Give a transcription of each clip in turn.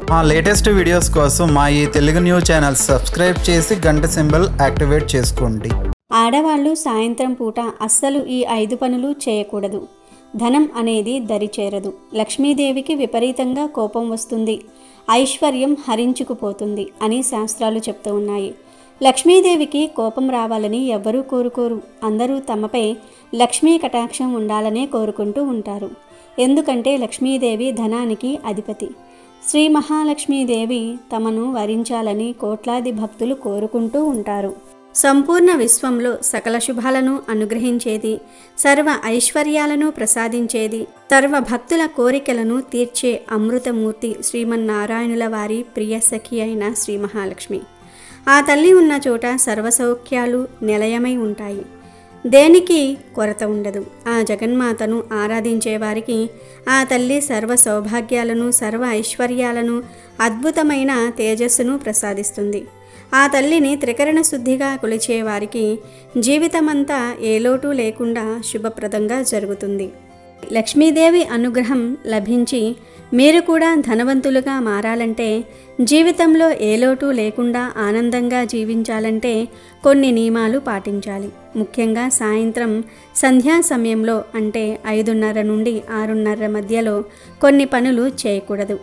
మా latest videos కోసం మా ఈ తెలుగు న్యూస్ ఛానల్ సబ్స్క్రైబ్ చేసి గంట సింబల్ యాక్టివేట్ చేసుకోండి. ఆడవాళ్ళు సాయంత్రం పూట అస్సలు ఈ 5 పనులు చేయకూడదు. ధనం అనేది దరి చేరదు. లక్ష్మీదేవికి విపరీతంగా కోపం వస్తుంది. ఐశ్వర్యం హరించుకుపోతుంది అని శాస్త్రాలు చెప్తూ ఉన్నాయి. లక్ష్మీదేవికి కోపం రావాలని ఎవ్వరూ కోరుకోరు. అందరూ తమపై లక్ష్మీ కటాక్షం ఉండాలనే కోరుకుంటూ ఉంటారు. ఎందుకంటే లక్ష్మీదేవి ధనానికి అధిపతి. శ్రీ మహాలక్ష్మీదేవి తమను వరించాలని కోట్లాది భక్తులు కోరుకుంటూ ఉంటారు. సంపూర్ణ విశ్వంలో సకల శుభాలను అనుగ్రహించేది, సర్వ ఐశ్వర్యాలను ప్రసాదించేది, సర్వ భక్తుల కోరికలను తీర్చే అమృతమూర్తి శ్రీమన్నారాయణుల వారి ప్రియ సఖి అయిన శ్రీ మహాలక్ష్మి. ఆ తల్లి ఉన్న చోట సర్వసౌఖ్యాలు నిలయమై ఉంటాయి. దేనికి కొరత ఉండదు. ఆ జగన్మాతను ఆరాధించే వారికి ఆ తల్లి సర్వ సౌభాగ్యాలను, సర్వ ఐశ్వర్యాలను, అద్భుతమైన తేజస్సును ప్రసాదిస్తుంది. ఆ తల్లిని త్రికరణ శుద్ధిగా కొలిచే వారికి జీవితమంతా ఏ లోటు లేకుండా శుభప్రదంగా జరుగుతుంది. లక్ష్మీదేవి అనుగ్రహం లభించి మీరు కూడా ధనవంతులుగా మారాలంటే, జీవితంలో ఏ లోటు లేకుండా ఆనందంగా జీవించాలంటే కొన్ని నియమాలు పాటించాలి. ముఖ్యంగా సాయంత్రం సంధ్యా సమయంలో అంటే 5:30 నుండి 6:30 మధ్యలో కొన్ని పనులు చేయకూడదు.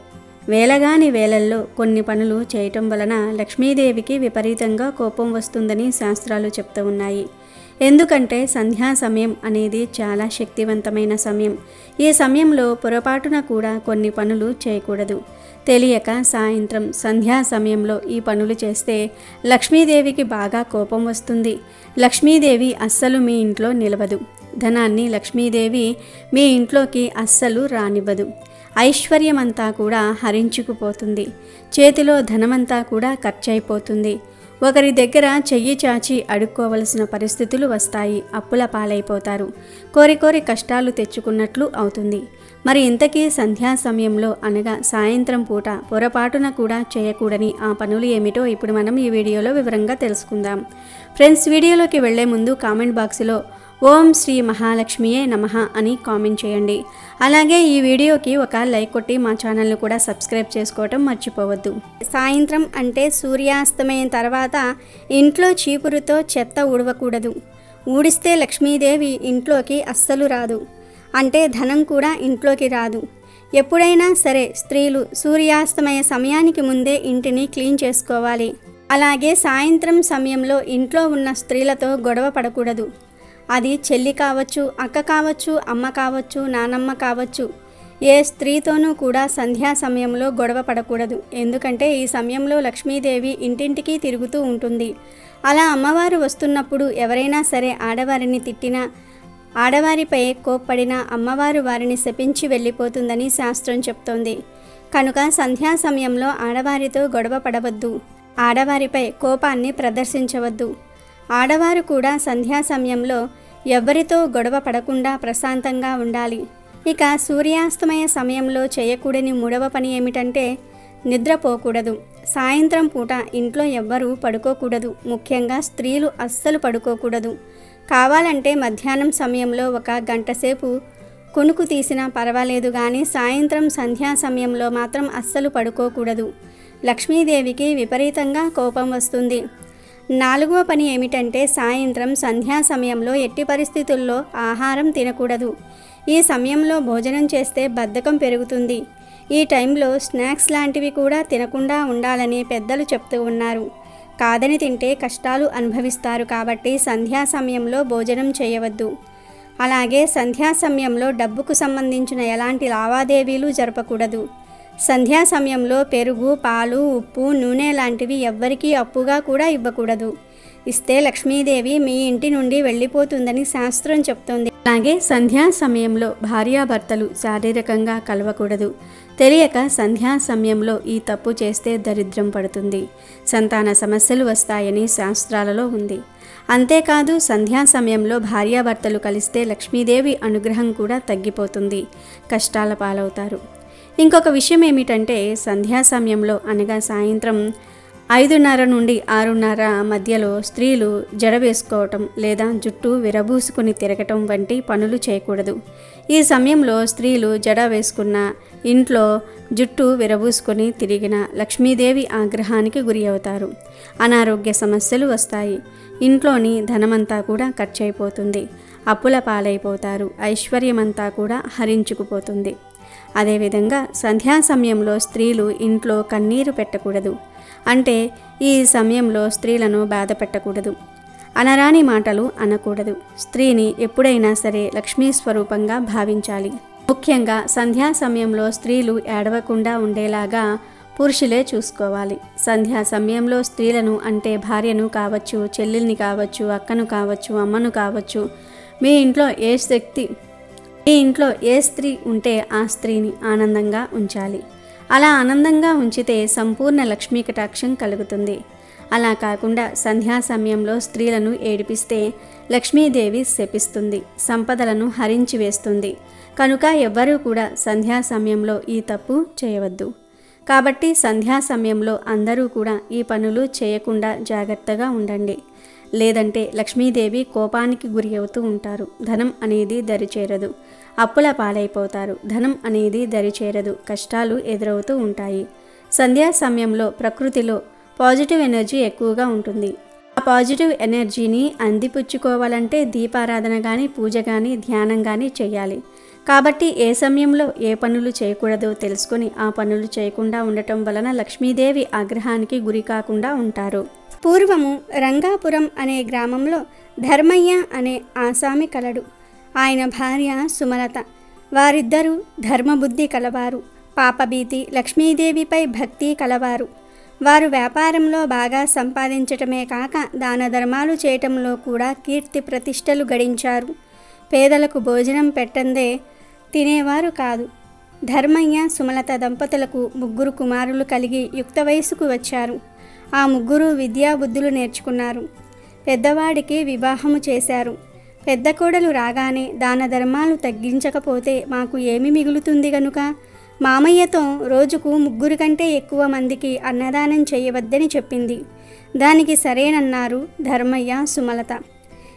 వేలగాని వేళల్లో కొన్ని పనులు చేయటం వలన లక్ష్మీదేవికి విపరీతంగా కోపం వస్తుందని శాస్త్రాలు చెప్తూ ఉన్నాయి. ఎందుకంటే సంధ్యా సమయం అనేది చాలా శక్తివంతమైన సమయం. ఈ సమయంలో పొరపాటున కూడా కొన్ని పనులు చేయకూడదు. తెలియక సాయంత్రం సంధ్యా సమయంలో ఈ పనులు చేస్తే లక్ష్మీదేవికి బాగా కోపం వస్తుంది. లక్ష్మీదేవి అస్సలు మీ ఇంట్లో నిలవదు. ధనాన్ని లక్ష్మీదేవి మీ ఇంట్లోకి అస్సలు రానివ్వదు. ఐశ్వర్యమంతా కూడా హరించుకుపోతుంది. చేతిలో ధనమంతా కూడా ఖర్చయిపోతుంది. ఒకరి దగ్గర చెయ్యి చాచి అడుక్కోవలసిన పరిస్థితులు వస్తాయి. అప్పుల పాలైపోతారు. కోరి కష్టాలు తెచ్చుకున్నట్లు అవుతుంది. మరి ఇంతకీ సంధ్యా సమయంలో అనగా సాయంత్రం పూట పొరపాటున కూడా చేయకూడని ఆ పనులు ఏమిటో ఇప్పుడు మనం ఈ వీడియోలో వివరంగా తెలుసుకుందాం. ఫ్రెండ్స్, వీడియోలోకి వెళ్లే ముందు కామెంట్ బాక్స్లో ఓం శ్రీ మహాలక్ష్మియే నమః అని కామెంట్ చేయండి. అలాగే ఈ వీడియోకి ఒక లైక్ కొట్టి మా ఛానల్ను కూడా సబ్స్క్రైబ్ చేసుకోవటం మర్చిపోవద్దు. సాయంత్రం అంటే సూర్యాస్తమయం తర్వాత ఇంట్లో చీపురుతో చెత్త ఊడవకూడదు. ఊడిస్తే లక్ష్మీదేవి ఇంట్లోకి అస్సలు రాదు. అంటే ధనం కూడా ఇంట్లోకి రాదు. ఎప్పుడైనా సరే స్త్రీలు సూర్యాస్తమయ సమయానికి ముందే ఇంటిని క్లీన్ చేసుకోవాలి. అలాగే సాయంత్రం సమయంలో ఇంట్లో ఉన్న స్త్రీలతో గొడవ పడకూడదు. అది చెల్లి కావచ్చు, అక్క కావచ్చు, అమ్మ కావచ్చు, నానమ్మ కావచ్చు. ఏ స్త్రీతోనూ కూడా సంధ్యా సమయంలో గొడవ పడకూడదు. ఎందుకంటే ఈ సమయంలో లక్ష్మీదేవి ఇంటింటికి తిరుగుతూ ఉంటుంది. అలా అమ్మవారు వస్తున్నప్పుడు ఎవరైనా సరే ఆడవారిని తిట్టినా, ఆడవారిపై కోప్పడినా అమ్మవారు వారిని శపించి వెళ్ళిపోతుందని శాస్త్రం చెప్తోంది. కనుక సంధ్యా సమయంలో ఆడవారితో గొడవ పడవద్దు. ఆడవారిపై కోపాన్ని ప్రదర్శించవద్దు. ఆడవారు కూడా సంధ్యా సమయంలో ఎవ్వరితో గొడవ పడకుండా ప్రశాంతంగా ఉండాలి. ఇక సూర్యాస్తమయ సమయంలో చేయకూడని 3వ పని ఏమిటంటే నిద్రపోకూడదు. సాయంత్రం పూట ఇంట్లో ఎవ్వరూ పడుకోకూడదు. ముఖ్యంగా స్త్రీలు అస్సలు పడుకోకూడదు. కావాలంటే మధ్యాహ్నం సమయంలో 1 గంట సేపు కునుకు తీసినా పర్వాలేదు, కానీ సాయంత్రం సంధ్యా సమయంలో మాత్రం అస్సలు పడుకోకూడదు. లక్ష్మీదేవికి విపరీతంగా కోపం వస్తుంది. 4వ పని ఏమిటంటే సాయంత్రం సంధ్యా సమయంలో ఎట్టి పరిస్థితుల్లో ఆహారం తినకూడదు. ఈ సమయంలో భోజనం చేస్తే బద్ధకం పెరుగుతుంది. ఈ టైంలో స్నాక్స్ లాంటివి కూడా తినకుండా ఉండాలని పెద్దలు చెప్తూ ఉన్నారు. కాదని తింటే కష్టాలు అనుభవిస్తారు. కాబట్టి సంధ్యా సమయంలో భోజనం చేయవద్దు. అలాగే సంధ్యా సమయంలో డబ్బుకు సంబంధించిన ఎలాంటి లావాదేవీలు జరపకూడదు. సంధ్యా సమయంలో పెరుగు, పాలు, ఉప్పు, నూనె లాంటివి ఎవ్వరికీ అప్పుగా కూడా ఇవ్వకూడదు. ఇస్తే లక్ష్మీదేవి మీ ఇంటి నుండి వెళ్ళిపోతుందని శాస్త్రం చెప్తోంది. అలాగే సంధ్యా సమయంలో భార్యాభర్తలు శారీరకంగా కలవకూడదు. తెలియక సంధ్యా సమయంలో ఈ తప్పు చేస్తే దరిద్రం పడుతుంది, సంతాన సమస్యలు వస్తాయని శాస్త్రాలలో ఉంది. అంతేకాదు సంధ్యా సమయంలో భార్యాభర్తలు కలిస్తే లక్ష్మీదేవి అనుగ్రహం కూడా తగ్గిపోతుంది, కష్టాల పాలవుతారు. ఇంకొక విషయం ఏమిటంటే సంధ్యా సమయంలో అనగా సాయంత్రం 5:30 నుండి 6:30 మధ్యలో స్త్రీలు జడ వేసుకోవటం లేదా జుట్టు విరబూసుకుని తిరగటం వంటి పనులు చేయకూడదు. ఈ సమయంలో స్త్రీలు జడ వేసుకున్న, ఇంట్లో జుట్టు విరబూసుకొని తిరిగిన లక్ష్మీదేవి ఆగ్రహానికి గురి అవుతారు. అనారోగ్య సమస్యలు వస్తాయి. ఇంట్లోని ధనమంతా కూడా ఖర్చయిపోతుంది. అప్పుల పాలైపోతారు. ఐశ్వర్యమంతా కూడా హరించుకుపోతుంది. అదేవిధంగా సంధ్యా సమయంలో స్త్రీలు ఇంట్లో కన్నీరు పెట్టకూడదు. అంటే ఈ సమయంలో స్త్రీలను బాధ పెట్టకూడదు. అనరాని మాటలు అనకూడదు. స్త్రీని ఎప్పుడైనా సరే లక్ష్మీ స్వరూపంగా భావించాలి. ముఖ్యంగా సంధ్యా సమయంలో స్త్రీలు ఏడవకుండా ఉండేలాగా పురుషులే చూసుకోవాలి. సంధ్యా సమయంలో స్త్రీలను అంటే భార్యను కావచ్చు, చెల్లెల్ని కావచ్చు, అక్కను కావచ్చు, అమ్మను కావచ్చు, మీ ఇంట్లో ఏ స్త్రీ ఉంటే ఆ స్త్రీని ఆనందంగా ఉంచాలి. అలా ఆనందంగా ఉంచితే సంపూర్ణ లక్ష్మీ కటాక్షం కలుగుతుంది. అలా కాకుండా సంధ్యా సమయంలో స్త్రీలను ఏడిపిస్తే లక్ష్మీదేవి శపిస్తుంది, సంపదలను హరించి వేస్తుంది. కనుక ఎవ్వరూ కూడా సంధ్యా సమయంలో ఈ తప్పు చేయవద్దు. కాబట్టి సంధ్యా సమయంలో అందరూ కూడా ఈ పనులు చేయకుండా జాగ్రత్తగా ఉండండి. లేదంటే లక్ష్మీదేవి కోపానికి గురి అవుతూ ఉంటారు. ధనం అనేది దరిచేరదు. అప్పుల పాలైపోతారు. ధనం అనేది దరిచేరదు. కష్టాలు ఎదురవుతూ ఉంటాయి. సంధ్యా సమయంలో ప్రకృతిలో పాజిటివ్ ఎనర్జీ ఎక్కువగా ఉంటుంది. ఆ పాజిటివ్ ఎనర్జీని అందిపుచ్చుకోవాలంటే దీపారాధన కానీ, పూజ కానీ, ధ్యానం కానీ చేయాలి. కాబట్టి ఏ సమయంలో ఏ పనులు చేయకూడదో తెలుసుకొని ఆ పనులు చేయకుండా ఉండటం వలన లక్ష్మీదేవి ఆగ్రహానికి గురి కాకుండా ఉంటారు. పూర్వము రంగాపురం అనే గ్రామంలో ధర్మయ్య అనే ఆసామి కలడు. ఆయన భార్య సుమలత. వారిద్దరూ ధర్మబుద్ధి కలవారు, పాపభీతి, లక్ష్మీదేవిపై భక్తి కలవారు. వారు వ్యాపారంలో బాగా సంపాదించటమే కాక దాన ధర్మాలు చేయటంలో కూడా కీర్తి ప్రతిష్టలు గడించారు. పేదలకు భోజనం పెట్టందే తినేవారు కాదు. ధర్మయ్య సుమలత దంపతులకు 3 కుమారులు కలిగి యుక్త వయసుకు వచ్చారు. ఆ 3 విద్యాబుద్ధులు నేర్చుకున్నారు. పెద్దవాడికి వివాహము చేశారు. పెద్ద కోడలు రాగానే దాన ధర్మాలు తగ్గించకపోతే మాకు ఏమి మిగులుతుంది గనుక మామయ్యతో రోజుకు 3 కంటే ఎక్కువ మందికి అన్నదానం చేయవద్దని చెప్పింది. దానికి సరేనన్నారు ధర్మయ్య, సుమలత.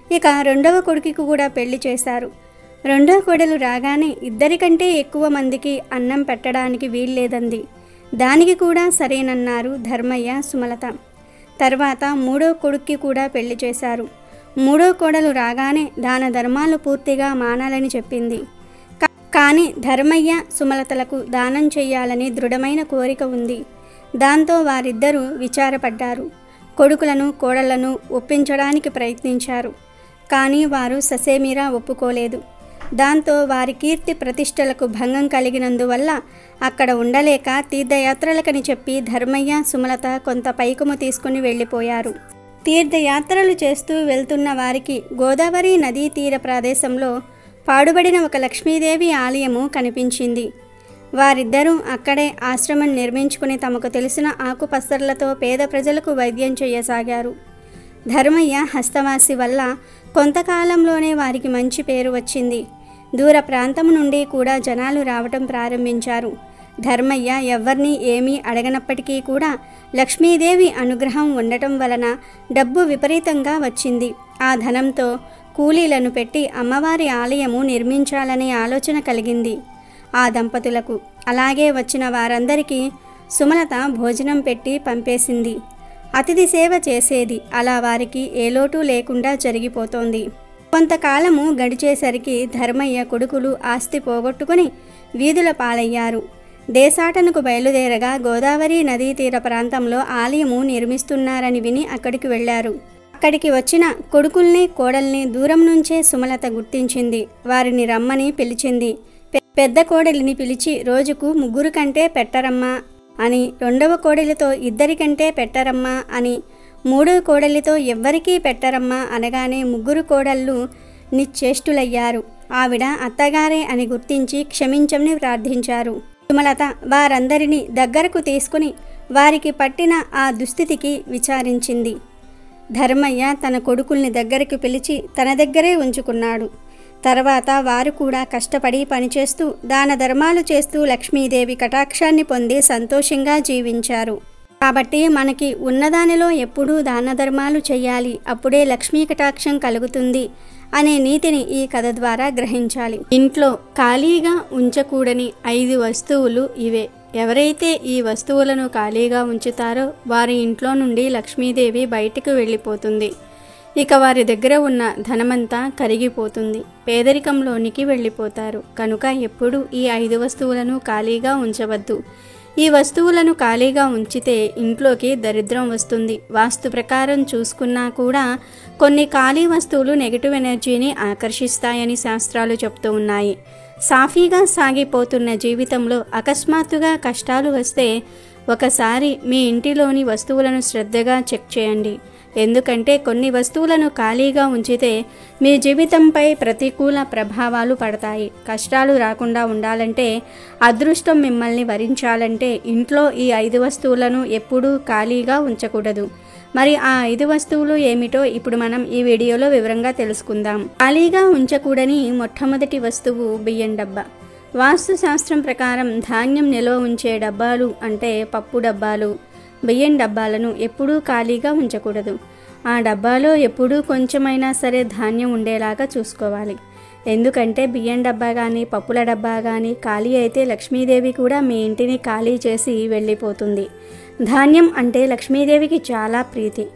ఇక 2వ కొడుకుకి కూడా పెళ్లి చేశారు. 2వ కోడలు రాగానే 2 కంటే ఎక్కువ మందికి అన్నం పెట్టడానికి వీల్లేదంది. దానికి కూడా సరేనన్నారు ధర్మయ్య, సుమలత. తర్వాత 3వ కొడుక్కి కూడా పెళ్లి చేశారు. 3వ కోడలు రాగానే దాన ధర్మాలు పూర్తిగా మానాలని చెప్పింది. కానీ ధర్మయ్య, సుమలతలకు దానం చెయ్యాలని దృఢమైన కోరిక ఉంది. దాంతో వారిద్దరూ విచారపడ్డారు. కొడుకులను, కోడళ్లను ఒప్పించడానికి ప్రయత్నించారు. కానీ వారు ససేమిరా ఒప్పుకోలేదు. దాంతో వారి కీర్తి ప్రతిష్టలకు భంగం కలిగినందువల్ల అక్కడ ఉండలేక తీర్థయాత్రలకని చెప్పి ధర్మయ్య, సుమలత కొంత పైకము తీసుకుని వెళ్ళిపోయారు. తీర్థయాత్రలు చేస్తూ వెళ్తున్న వారికి గోదావరి నదీ తీర ప్రదేశంలో పాడుబడిన ఒక లక్ష్మీదేవి ఆలయము కనిపించింది. వారిద్దరూ అక్కడే ఆశ్రమం నిర్మించుకుని తమకు తెలిసిన ఆకుపసర్లతో పేద ప్రజలకు వైద్యం చేయసాగారు. ధర్మయ్య హస్తవాసి వల్ల కొంతకాలంలోనే వారికి మంచి పేరు వచ్చింది. దూర ప్రాంతం నుండి కూడా జనాలు రావటం ప్రారంభించారు. ధర్మయ్య ఎవ్వరినీ ఏమీ అడగనప్పటికీ కూడా లక్ష్మీదేవి అనుగ్రహం ఉండటం వలన డబ్బు విపరీతంగా వచ్చింది. ఆ ధనంతో కూలీలను పెట్టి అమ్మవారి ఆలయము నిర్మించాలనే ఆలోచన కలిగింది ఆ దంపతులకు. అలాగే వచ్చిన వారందరికీ సుమలత భోజనం పెట్టి పంపేసింది. అతిథి సేవ చేసేది. అలా వారికి ఏ లోటు లేకుండా జరిగిపోతోంది. కొంతకాలము గడిచేసరికి ధర్మయ్య కొడుకులు ఆస్తి పోగొట్టుకుని వీధుల పాలయ్యారు. దేశాటనకు బయలుదేరగా గోదావరి నదీ తీర ప్రాంతంలో ఆలయము నిర్మిస్తున్నారని విని అక్కడికి వెళ్ళారు. అక్కడికి వచ్చిన కొడుకుల్ని, కోడల్ని దూరం నుంచే సుమలత గుర్తించింది. వారిని రమ్మని పిలిచింది. పెద్ద కోడలిని పిలిచి రోజుకు 3 కంటే పెట్టరమ్మా అని, 2వ కోడలితో 2 కంటే పెట్టరమ్మా అని, 3వ కోడలితో ఎవ్వరికీ పెట్టరమ్మా అనగానే 3 కోడళ్ళు నిశ్చేష్టులయ్యారు. ఆవిడ అత్తగారే అని గుర్తించి క్షమించమని ప్రార్థించారు. సుమలత వారందరినీ దగ్గరకు తీసుకుని వారికి పట్టిన ఆ దుస్థితికి విచారించింది. ధర్మయ్య తన కొడుకుల్ని దగ్గరికి పిలిచి తన దగ్గరే ఉంచుకున్నాడు. తర్వాత వారు కూడా కష్టపడి పనిచేస్తూ దాన ధర్మాలు చేస్తూ లక్ష్మీదేవి కటాక్షాన్ని పొంది సంతోషంగా జీవించారు. కాబట్టి మనకి ఉన్నదానిలో ఎప్పుడూ దాన ధర్మాలు చేయాలి, అప్పుడే లక్ష్మీ కటాక్షం కలుగుతుంది అనే నీతిని ఈ కథ ద్వారా గ్రహించాలి. ఇంట్లో ఖాళీగా ఉంచకూడని 5 వస్తువులు ఇవే. ఎవరైతే ఈ వస్తువులను ఖాళీగా ఉంచుతారో వారి ఇంట్లో నుండి లక్ష్మీదేవి బయటకు వెళ్ళిపోతుంది. ఇక వారి దగ్గర ఉన్న ధనమంతా కరిగిపోతుంది, పేదరికంలోనికి వెళ్ళిపోతారు. కనుక ఎప్పుడూ ఈ 5 వస్తువులను ఖాళీగా ఉంచవద్దు. ఈ వస్తువులను ఖాళీగా ఉంచితే ఇంట్లోకి దరిద్రం వస్తుంది. వాస్తు ప్రకారం చూసుకున్నా కూడా కొన్ని ఖాళీ వస్తువులు నెగిటివ్ ఎనర్జీని ఆకర్షిస్తాయని శాస్త్రాలు చెప్తూ ఉన్నాయి. సాఫీగా సాగిపోతున్న జీవితంలో అకస్మాత్తుగా కష్టాలు వస్తే ఒకసారి మీ ఇంటిలోని వస్తువులను శ్రద్ధగా చెక్ చేయండి. ఎందుకంటే కొన్ని వస్తువులను ఖాళీగా ఉంచితే మీ జీవితంపై ప్రతికూల ప్రభావాలు పడతాయి. కష్టాలు రాకుండా ఉండాలంటే, అదృష్టం మిమ్మల్ని వరించాలంటే ఇంట్లో ఈ 5 వస్తువులను ఎప్పుడూ ఖాళీగా ఉంచకూడదు. మరి ఆ 5 వస్తువులు ఏమిటో ఇప్పుడు మనం ఈ వీడియోలో వివరంగా తెలుసుకుందాం. ఖాళీగా ఉంచకూడని మొట్టమొదటి వస్తువు బియ్యం డబ్బా. వాస్తు శాస్త్రం ప్రకారం ధాన్యం నిల్వ ఉంచే డబ్బాలు అంటే పప్పు డబ్బాలు, బియ్యం డబ్బాలను ఎప్పుడూ ఖాళీగా ఉంచకూడదు. ఆ డబ్బాలో ఎప్పుడూ కొంచెమైనా సరే ధాన్యం ఉండేలాగా చూసుకోవాలి. ఎందుకంటే బియ్యం డబ్బా కానీ పప్పుల డబ్బా కానీ ఖాళీ అయితే లక్ష్మీదేవి కూడా మీ ఇంటిని ఖాళీ చేసి వెళ్ళిపోతుంది. ధాన్యం అంటే లక్ష్మీదేవికి చాలా ప్రీతి.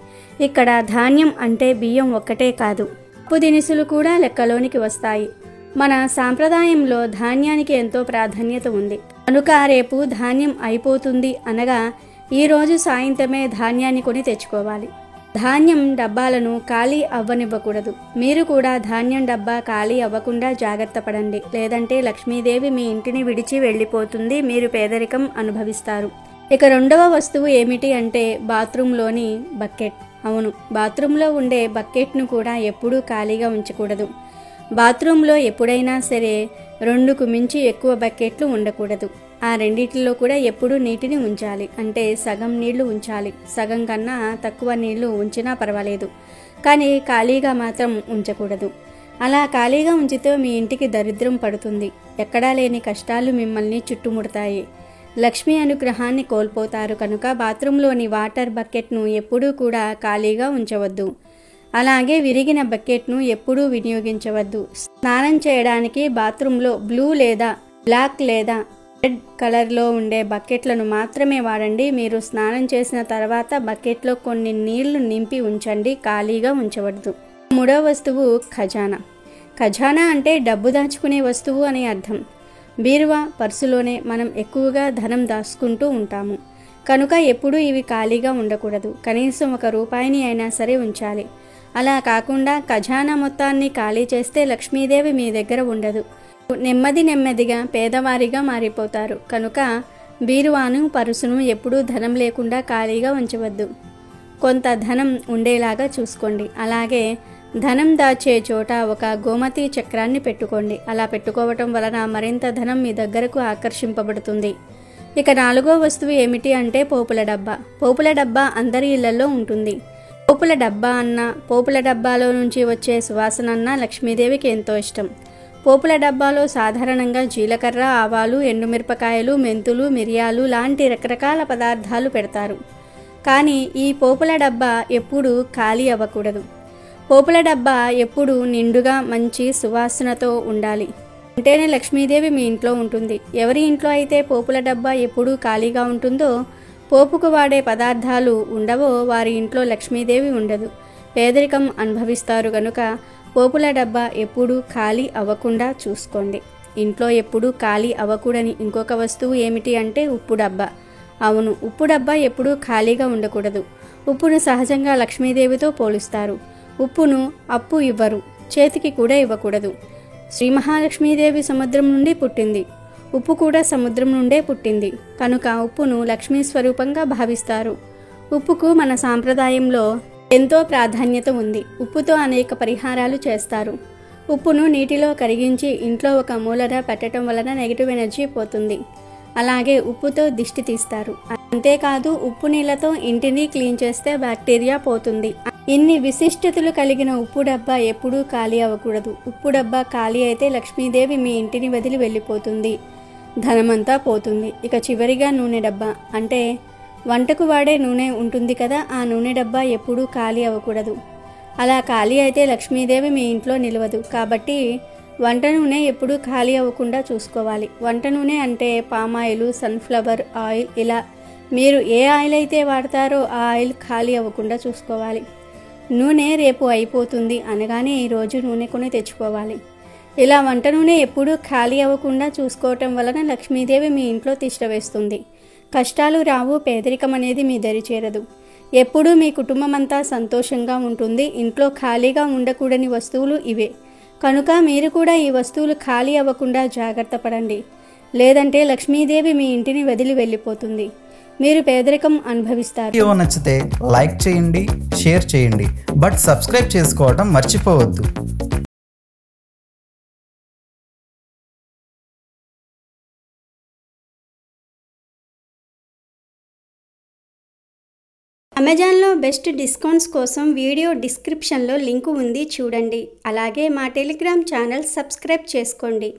ఇక్కడ ధాన్యం అంటే బియ్యం ఒక్కటే కాదు, పప్పు దినుసులు కూడా లెక్కలోనికి వస్తాయి. మన సాంప్రదాయంలో ధాన్యానికి ఎంతో ప్రాధాన్యత ఉంది. కనుక రేపు ధాన్యం అయిపోతుంది అనగా ఈరోజు సాయంత్రమే ధాన్యాన్ని కొని తెచ్చుకోవాలి. ధాన్యం డబ్బాలను ఖాళీ అవ్వనివ్వకూడదు. మీరు కూడా ధాన్యం డబ్బా ఖాళీ అవ్వకుండా జాగ్రత్త పడండి. లేదంటే లక్ష్మీదేవి మీ ఇంటిని విడిచి వెళ్ళిపోతుంది, మీరు పేదరికం అనుభవిస్తారు. ఇక రెండవ వస్తువు ఏమిటి అంటే బాత్రూంలోని బకెట్. అవును, బాత్రూంలో ఉండే బకెట్ను కూడా ఎప్పుడూ ఖాళీగా ఉంచకూడదు. బాత్రూంలో ఎప్పుడైనా సరే 2కు మించి ఎక్కువ బకెట్లు ఉండకూడదు. ఆ రెండిటిలో కూడా ఎప్పుడూ నీటిని ఉంచాలి. అంటే సగం నీళ్లు ఉంచాలి. సగం కన్నా తక్కువ నీళ్లు ఉంచినా పర్వాలేదు, కానీ ఖాళీగా మాత్రం ఉంచకూడదు. అలా ఖాళీగా ఉంచితే మీ ఇంటికి దరిద్రం పడుతుంది. ఎక్కడా లేని కష్టాలు మిమ్మల్ని చుట్టుముడతాయి. లక్ష్మీ అనుగ్రహాన్ని కోల్పోతారు. కనుక బాత్రూంలోని వాటర్ బకెట్ను ఎప్పుడూ కూడా ఖాళీగా ఉంచవద్దు. అలాగే విరిగిన బకెట్ను ఎప్పుడూ వినియోగించవద్దు. స్నానం చేయడానికి బాత్రూంలో బ్లూ లేదా బ్లాక్ లేదా రెడ్ కలర్లో ఉండే బకెట్లను మాత్రమే వాడండి. మీరు స్నానం చేసిన తర్వాత బకెట్లో కొన్ని నీళ్లు నింపి ఉంచండి, ఖాళీగా ఉంచవద్దు. మూడవ వస్తువు ఖజానా. ఖజానా అంటే డబ్బు దాచుకునే వస్తువు అని అర్థం. బీరువా, పర్సులోనే మనం ఎక్కువగా ధనం దాచుకుంటూ ఉంటాము. కనుక ఎప్పుడూ ఇవి ఖాళీగా ఉండకూడదు. కనీసం 1 రూపాయిని అయినా సరే ఉంచాలి. అలా కాకుండా ఖజానా మొత్తాన్ని ఖాళీ చేస్తే లక్ష్మీదేవి మీ దగ్గర ఉండదు. నెమ్మదిగా పేదవారిగా మారిపోతారు. కనుక బీరువాను, పరుసును ఎప్పుడూ ధనం లేకుండా ఖాళీగా ఉంచవద్దు. కొంత ధనం ఉండేలాగా చూసుకోండి. అలాగే ధనం దాచే చోట ఒక గోమతి చక్రాన్ని పెట్టుకోండి. అలా పెట్టుకోవటం వలన మరింత ధనం మీ దగ్గరకు ఆకర్షింపబడుతుంది. ఇక 4వ వస్తువు ఏమిటి అంటే పోపుల డబ్బా. పోపుల డబ్బా అందరి ఇళ్లలో ఉంటుంది. పోపుల డబ్బా అన్న, పోపుల డబ్బాలో నుంచి వచ్చే సువాసన అన్న లక్ష్మీదేవికి ఎంతో ఇష్టం. పోపుల డబ్బాలో సాధారణంగా జీలకర్ర, ఆవాలు, ఎండుమిరపకాయలు, మెంతులు, మిరియాలు లాంటి రకరకాల పదార్థాలు పెడతారు. కానీ ఈ పోపుల డబ్బా ఎప్పుడూ ఖాళీ అవ్వకూడదు. పోపుల డబ్బా ఎప్పుడూ నిండుగా మంచి సువాసనతో ఉండాలి. ఉంటేనే లక్ష్మీదేవి మీ ఇంట్లో ఉంటుంది. ఎవరి ఇంట్లో అయితే పోపుల డబ్బా ఎప్పుడూ ఖాళీగా ఉంటుందో, పోపుకు వాడే పదార్థాలు ఉండవో, వారి ఇంట్లో లక్ష్మీదేవి ఉండదు, పేదరికం అనుభవిస్తారు. కనుక పోపుల డబ్బా ఎప్పుడూ ఖాళీ అవ్వకుండా చూసుకోండి. ఇంట్లో ఎప్పుడూ ఖాళీ అవ్వకూడని ఇంకొక వస్తువు ఏమిటి అంటే ఉప్పు డబ్బా. అవును, ఉప్పు డబ్బా ఎప్పుడూ ఖాళీగా ఉండకూడదు. ఉప్పును సహజంగా లక్ష్మీదేవితో పోలుస్తారు. ఉప్పును అప్పు ఇవ్వరు, చేతికి కూడా ఇవ్వకూడదు. శ్రీ మహాలక్ష్మీదేవి సముద్రం నుండి పుట్టింది, ఉప్పు కూడా సముద్రం నుండే పుట్టింది. కనుక ఉప్పును లక్ష్మీ స్వరూపంగా భావిస్తారు. ఉప్పుకు మన సాంప్రదాయంలో ఎంతో ప్రాధాన్యత ఉంది. ఉప్పుతో అనేక పరిహారాలు చేస్తారు. ఉప్పును నీటిలో కరిగించి ఇంట్లో ఒక మూలన పెట్టడం వలన నెగిటివ్ ఎనర్జీ పోతుంది. అలాగే ఉప్పుతో దిష్టి తీస్తారు. అంతేకాదు ఉప్పు నీళ్లతో ఇంటిని క్లీన్ చేస్తే బ్యాక్టీరియా పోతుంది. ఇన్ని విశిష్టతలు కలిగిన ఉప్పు డబ్బా ఎప్పుడూ ఖాళీ అవ్వకూడదు. ఉప్పు డబ్బా ఖాళీ అయితే లక్ష్మీదేవి మీ ఇంటిని వదిలి వెళ్ళిపోతుంది, ధనమంతా పోతుంది. ఇక చివరిగా నూనె డబ్బా అంటే వంటకు వాడే నూనె ఉంటుంది కదా, ఆ నూనె డబ్బా ఎప్పుడూ ఖాళీ అవ్వకూడదు. అలా ఖాళీ అయితే లక్ష్మీదేవి మీ ఇంట్లో నిలవదు. కాబట్టి వంట నూనె ఎప్పుడూ ఖాళీ అవ్వకుండా చూసుకోవాలి. వంట నూనె అంటే పామాయిల్, సన్ఫ్లవర్ ఆయిల్, ఇలా మీరు ఏ ఆయిల్ అయితే వాడతారో ఆ ఆయిల్ ఖాళీ అవ్వకుండా చూసుకోవాలి. నూనె రేపు అయిపోతుంది అనగానే ఈరోజు నూనె కొని తెచ్చుకోవాలి. ఇలా వంట నూనె ఎప్పుడూ ఖాళీ అవ్వకుండా చూసుకోవటం వలన లక్ష్మీదేవి మీ ఇంట్లో తిష్ట వేస్తుంది. కష్టాలు రావు, పేదరికం అనేది మీ దరి చేరదు. ఎప్పుడూ మీ కుటుంబం అంతా సంతోషంగా ఉంటుంది. ఇంట్లో ఖాళీగా ఉండకూడని వస్తువులు ఇవే కనుక మీరు కూడా ఈ వస్తువులు ఖాళీ అవ్వకుండా జాగ్రత్త పడండి. లేదంటే లక్ష్మీదేవి మీ ఇంటిని వదిలి వెళ్ళిపోతుంది. మీరు పేదరికం అనుభవిస్తారు. వీడియో నచ్చితే లైక్ చేయండి, షేర్ చేయండి, బట్ సబ్స్క్రైబ్ చేసుకోవడం మర్చిపోవద్దు. అమెజాన్లో బెస్ట్ డిస్కౌంట్స్ కోసం వీడియో డిస్క్రిప్షన్లో లింకు ఉంది, చూడండి. అలాగే మా టెలిగ్రామ్ ఛానల్ సబ్స్క్రైబ్ చేసుకోండి.